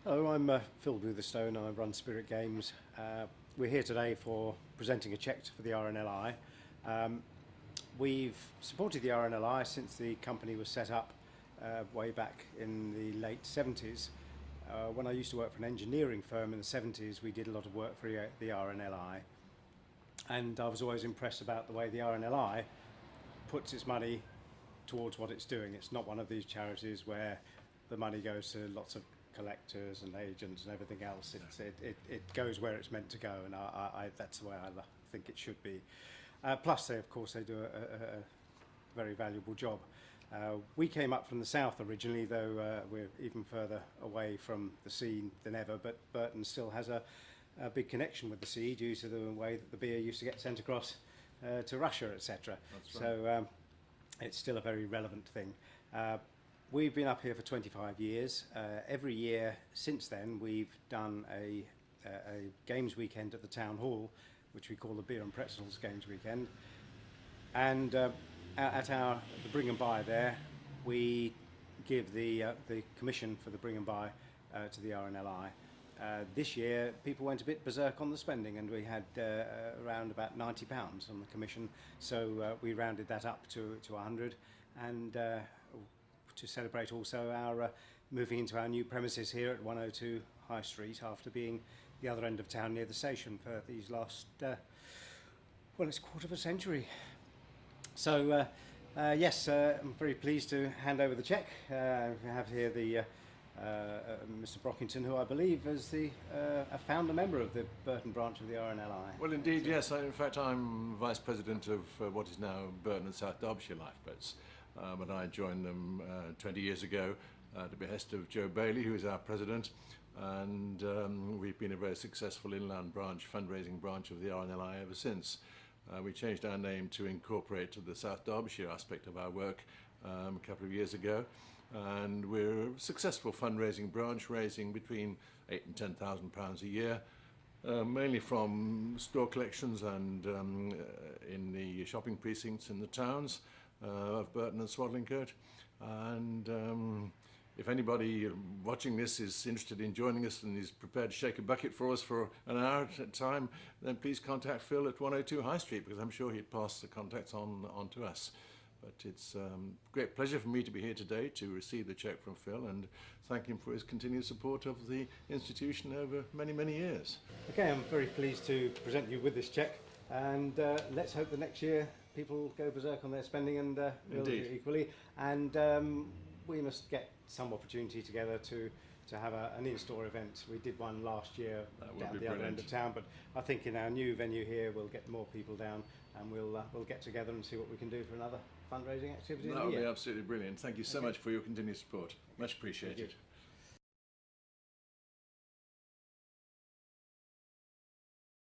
Hello, I'm Phil Boothstone. I run Spirit Games. We're here today for presenting a cheque for the RNLI. We've supported the RNLI since the company was set up way back in the late 70s. When I used to work for an engineering firm in the 70s, we did a lot of work for the RNLI. And I was always impressed about the way the RNLI puts its money towards what it's doing. It's not one of these charities where the money goes to lots of collectors and agents and everything else. It goes where it's meant to go, and that's the way I think it should be. Plus, of course, they do a very valuable job. We came up from the south originally, though we're even further away from the sea than ever, but Burton still has a big connection with the sea due to the way that the beer used to get sent across to Russia, etc. That's right. So it's still a very relevant thing. We've been up here for 25 years. Every year since then, we've done a games weekend at the town hall, which we call the Beer and Pretzels Games Weekend. And at the bring and buy there, we give the commission for the bring and buy to the RNLI. This year, people went a bit berserk on the spending, and we had around about £90 on the commission. So we rounded that up to 100, and to celebrate also our moving into our new premises here at 102 High Street after being the other end of town near the station for these last, well, it's a quarter of a century. So yes, I'm very pleased to hand over the cheque. We have here the Mr. Brockington, who I believe is a founder member of the Burton branch of the RNLI. Well, indeed, yes. In fact, I'm Vice President of what is now Burton and South Derbyshire Lifeboats. But I joined them 20 years ago at the behest of Joe Bailey, who is our president, and we've been a very successful inland branch, fundraising branch of the RNLI ever since. We changed our name to incorporate the South Derbyshire aspect of our work a couple of years ago, and we're a successful fundraising branch, raising between £8,000 and £10,000 a year, mainly from store collections and in the shopping precincts in the towns of Burton and Swadlincote. And if anybody watching this is interested in joining us and is prepared to shake a bucket for us for an hour at a time, then please contact Phil at 102 High Street, because I'm sure he'd pass the contacts on to us. But it's a great pleasure for me to be here today to receive the cheque from Phil and thank him for his continued support of the institution over many, many years. Okay, I'm very pleased to present you with this cheque, and let's hope the next year people go berserk on their spending, and we'll do equally. And we must get some opportunity together to have an in-store event. We did one last year down the other end of town, but I think in our new venue here we'll get more people down, and we'll get together and see what we can do for another fundraising activity. That would be absolutely brilliant. Thank you so much for your continued support. Much appreciated.